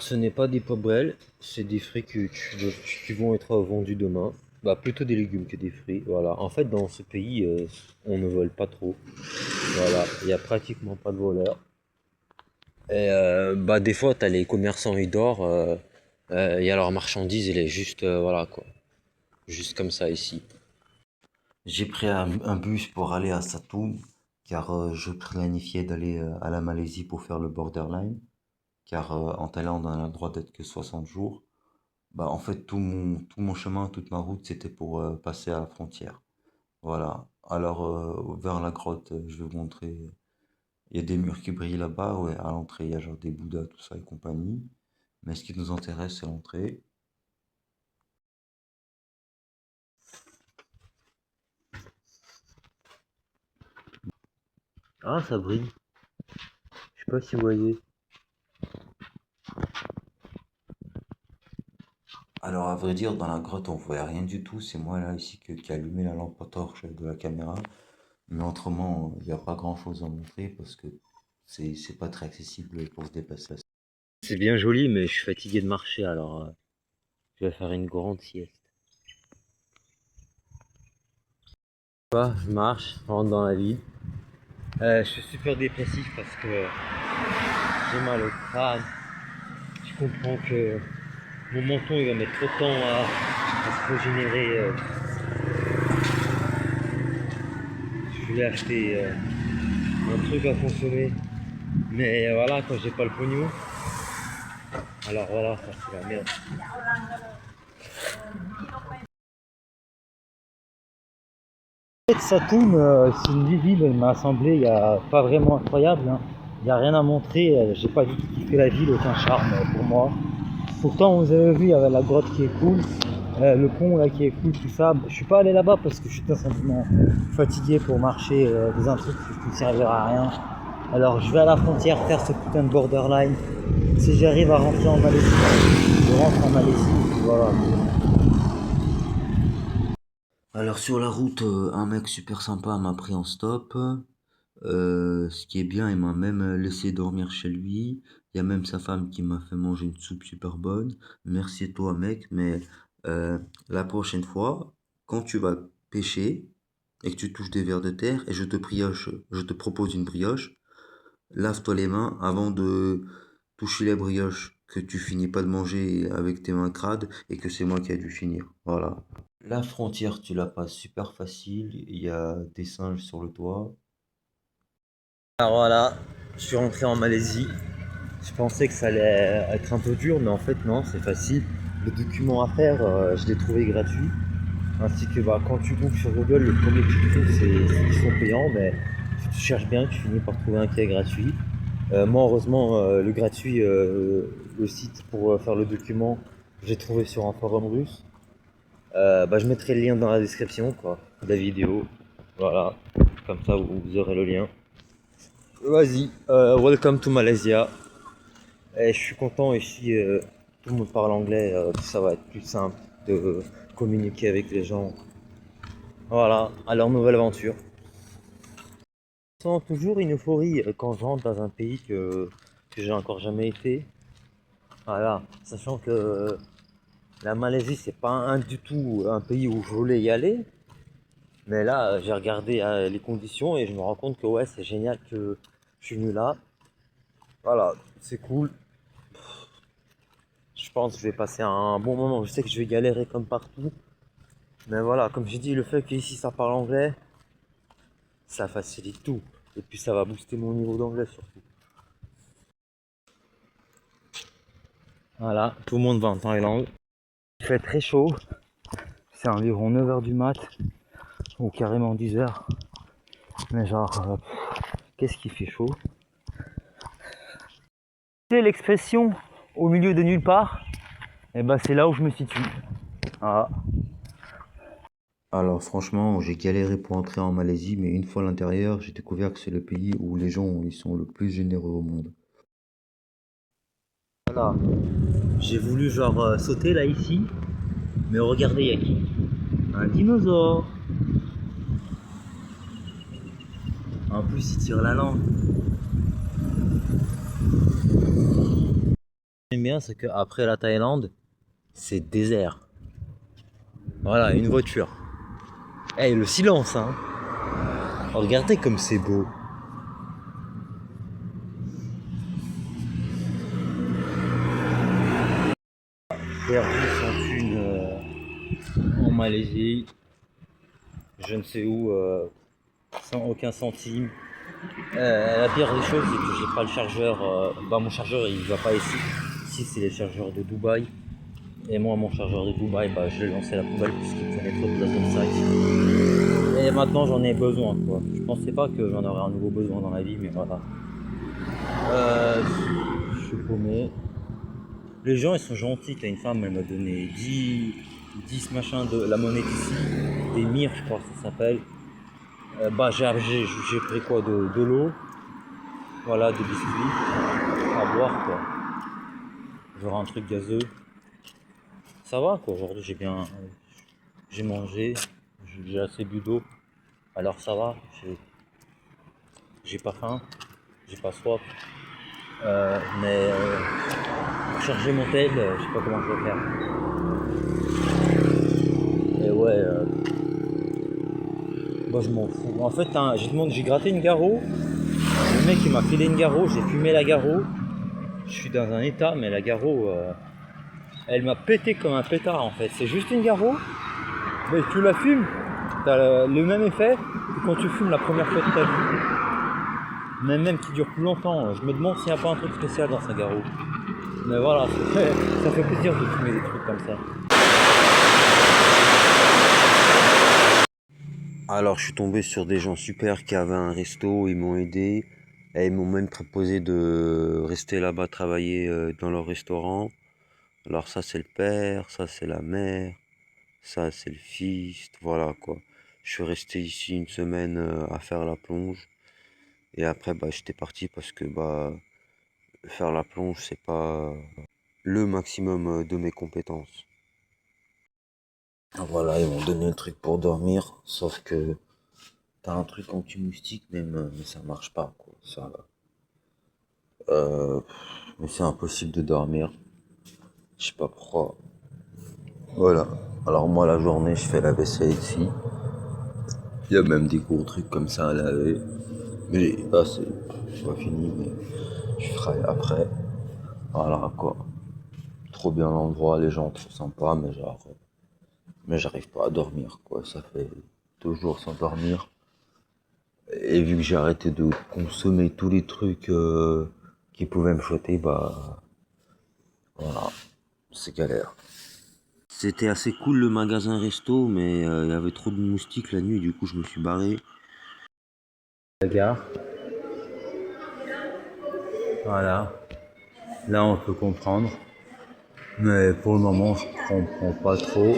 Ce n'est pas des pobrels, c'est des fruits qui vont être vendus demain. Bah, plutôt des légumes que des fruits. Voilà. En fait, dans ce pays, on ne vole pas trop. Voilà. Il n'y a pratiquement pas de voleurs. Et bah, des fois, tu as les commerçants, ils dorment. Il y a leur marchandise, elle est juste, voilà quoi. Juste comme ça ici. J'ai pris un bus pour aller à Satoum, car je planifiais d'aller à la Malaisie pour faire le borderline, car en Thaïlande, on a le droit d'être que 60 jours. Bah, en fait, tout mon chemin, toute ma route, c'était pour passer à la frontière. Voilà. Alors, vers la grotte, je vais vous montrer. Il y a des murs qui brillent là-bas, ouais, à l'entrée, il y a genre des Bouddhas, tout ça et compagnie. Mais ce qui nous intéresse, c'est l'entrée. Ah, ça brille. Je sais pas si vous voyez. Alors, à vrai dire, dans la grotte, on voyait rien du tout. C'est moi, là, ici, qui ai allumé la lampe torche de la caméra. Mais autrement, il n'y a pas grand-chose à montrer parce que c'est pas très accessible pour se déplacer. C'est bien joli, mais je suis fatigué de marcher, alors je vais faire une grande sieste. Je marche, je rentre dans la ville. Je suis super dépressif parce que j'ai mal au crâne. Je comprends que mon menton il va mettre trop de temps à se régénérer. Je voulais acheter un truc à consommer. Mais voilà, quand j'ai pas le pognon, alors voilà, ça c'est la merde. En fait, Satoum, c'est une ville, elle m'a semblé, il y a pas vraiment incroyable, hein. Il n'y a rien à montrer, j'ai pas du tout kiffé la ville, aucun charme pour moi. Pourtant, vous avez vu, il y avait la grotte qui est cool, le pont là qui est cool, tout ça. Je suis pas allé là-bas parce que je suis tout simplement fatigué pour marcher dans un truc qui ne servira à rien. Alors je vais à la frontière faire ce putain de borderline. Si j'arrive à rentrer en Malaisie, je rentre en Malaisie, voilà. Alors sur la route, un mec super sympa m'a pris en stop. Ce qui est bien, il m'a même laissé dormir chez lui. Il y a même sa femme qui m'a fait manger une soupe super bonne. Merci à toi, mec, mais la prochaine fois, quand tu vas pêcher et que tu touches des vers de terre et je te propose une brioche, lave-toi les mains avant de toucher les brioches que tu finis pas de manger avec tes mains crades et que c'est moi qui ai dû finir. Voilà. La frontière, tu la passes super facile. Il y a des singes sur le toit. Alors voilà, je suis rentré en Malaisie. Je pensais que ça allait être un peu dur, mais en fait non, c'est facile. Le document à faire, je l'ai trouvé gratuit. Ainsi que bah, quand tu googles sur Google, le premier que tu trouves, c'est ceux qui sont payants, mais si tu cherches bien, tu finis par trouver un qui est gratuit. Moi, heureusement, le gratuit, le site pour faire le document, j'ai trouvé sur un forum russe. Bah, je mettrai le lien dans la description, quoi, de la vidéo. Voilà, comme ça vous aurez le lien. Vas-y, welcome to Malaysia. Et je suis content ici, tout le monde parle anglais, ça va être plus simple de communiquer avec les gens. Voilà, à leur nouvelle aventure. Je sens toujours une euphorie quand je rentre dans un pays que j'ai encore jamais été. Voilà, sachant que la Malaisie, c'est pas du tout un pays où je voulais y aller. Mais là, j'ai regardé les conditions et je me rends compte que ouais, c'est génial que je suis venu là. Voilà, c'est cool. Je pense que je vais passer un bon moment. Je sais que je vais galérer comme partout. Mais voilà, comme j'ai dit, le fait qu'ici ça parle anglais, ça facilite tout. Et puis ça va booster mon niveau d'anglais surtout. Voilà, tout le monde va en Thaïlande. Il fait très chaud. C'est environ 9h du mat. Ou carrément 10h. Mais genre, qu'est-ce qui fait chaud? C'est l'expression au milieu de nulle part. Et ben c'est là où je me situe. Voilà. Alors franchement, j'ai galéré pour entrer en Malaisie, mais une fois à l'intérieur, j'ai découvert que c'est le pays où les gens ils sont le plus généreux au monde. Voilà. J'ai voulu genre sauter là ici. Mais regardez, il y a qui? Un dinosaure. En plus, il tire la langue. j'aime bien, c'est qu'après la Thaïlande, c'est désert. Voilà, une voiture. Eh, le silence, hein. Regardez comme c'est beau. Perdu sans thune en Malaisie, je ne sais où, sans aucun centime. La pire des choses, c'est que j'ai pas le chargeur. Mon chargeur il va pas ici. Ici, c'est les chargeurs de Dubaï. Et moi, mon chargeur de Dubaï, je l'ai lancé à la poubelle puisqu'il prenait trop de place dans le sac. Et maintenant, j'en ai besoin, quoi. Je pensais pas que j'en aurais un nouveau besoin dans la vie, mais voilà. Je suis paumé. Les gens, ils sont gentils. T'as une femme, elle m'a donné 10 machins de la monnaie d'ici. Des mires, je crois que ça s'appelle. J'ai pris quoi, de l'eau. Voilà, des biscuits à boire, quoi. Genre un truc gazeux. Ça va, quoi. Aujourd'hui, j'ai mangé, j'ai assez bu d'eau. Alors ça va, j'ai pas faim, j'ai pas soif. Pour charger mon tel, je sais pas comment je vais faire. Et ouais, moi je m'en fous. En fait, hein, j'ai gratté une Garo. Le mec il m'a filé une Garo, j'ai fumé la Garo. Je suis dans un état, mais la Garo, elle m'a pété comme un pétard en fait. C'est juste une Garo, mais tu la fumes, t'as le même effet que quand tu fumes la première fois de ta vie. Même qui dure plus longtemps. Je me demande s'il n'y a pas un truc spécial dans sa Garo. Mais voilà, ça fait plaisir de fumer des trucs comme ça. Alors, je suis tombé sur des gens super qui avaient un resto, ils m'ont aidé. Et ils m'ont même proposé de rester là-bas travailler dans leur restaurant. Alors ça c'est le père, ça c'est la mère, ça c'est le fils, voilà quoi. Je suis resté ici une semaine à faire la plonge. Et après j'étais parti parce que faire la plonge c'est pas le maximum de mes compétences. Voilà, ils m'ont donné le truc pour dormir, sauf que t'as un truc anti-moustique mais ça marche pas quoi. Euh, mais c'est impossible de dormir. Je sais pas pourquoi. Voilà. Alors moi la journée je fais la vaisselle ici. Il y a même des gros trucs comme ça à laver. Mais là c'est pas fini, mais je ferai après. Voilà quoi. Trop bien l'endroit, les gens trop sympas, mais j'arrive pas à dormir quoi. Ça fait 2 jours sans dormir. Et vu que j'ai arrêté de consommer tous les trucs qui pouvaient me choquer, voilà, c'est galère. C'était assez cool le magasin resto, mais il y avait trop de moustiques la nuit, du coup je me suis barré. La gare. Voilà. Là on peut comprendre. Mais pour le moment je comprends pas trop.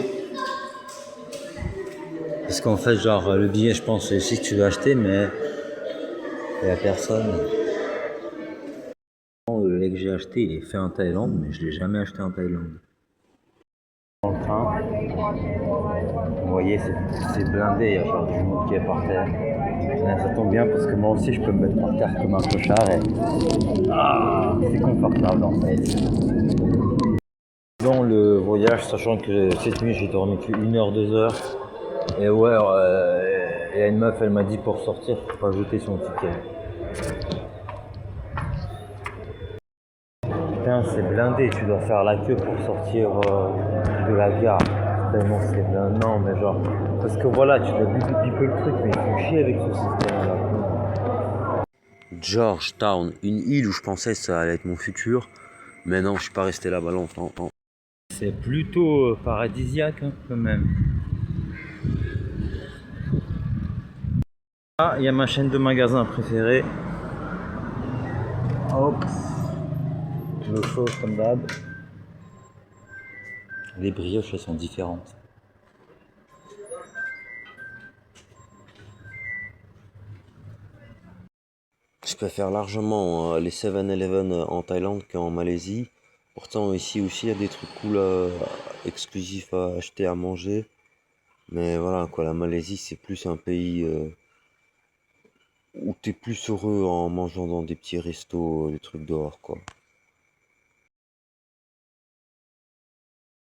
Parce qu'en fait genre le billet je pense c'est ici que tu dois acheter mais il y a personne. Le lait que j'ai acheté il est fait en Thaïlande mais je l'ai jamais acheté en Thaïlande. Dans le train, vous voyez c'est blindé, il y a genre du monde qui est par terre. Ça tombe bien parce que moi aussi je peux me mettre par terre comme un clochard et c'est confortable en fait. Dans le voyage, sachant que cette nuit j'ai dormi que 1 heure, 2 heures. Et ouais, il y a une meuf, elle m'a dit pour sortir, faut pas jeter son ticket. Putain, c'est blindé, tu dois faire la queue pour sortir de la gare. Tellement c'est blindé. Non, mais genre, parce que voilà, tu dois biper le truc, mais il faut chier avec ce système-là. Georgetown, une île où je pensais que ça allait être mon futur, mais non, je suis pas resté là-bas longtemps. C'est plutôt paradisiaque hein, quand même. Ah, il y a ma chaîne de magasins préférée. Hop. L'eau chaude comme d'hab. Les brioches elles sont différentes. Je préfère largement les 7-Eleven en Thaïlande qu'en Malaisie. Pourtant ici aussi il y a des trucs cool exclusifs à acheter à manger. Mais voilà quoi, la Malaisie c'est plus un pays où t'es plus heureux en mangeant dans des petits restos, des trucs dehors quoi.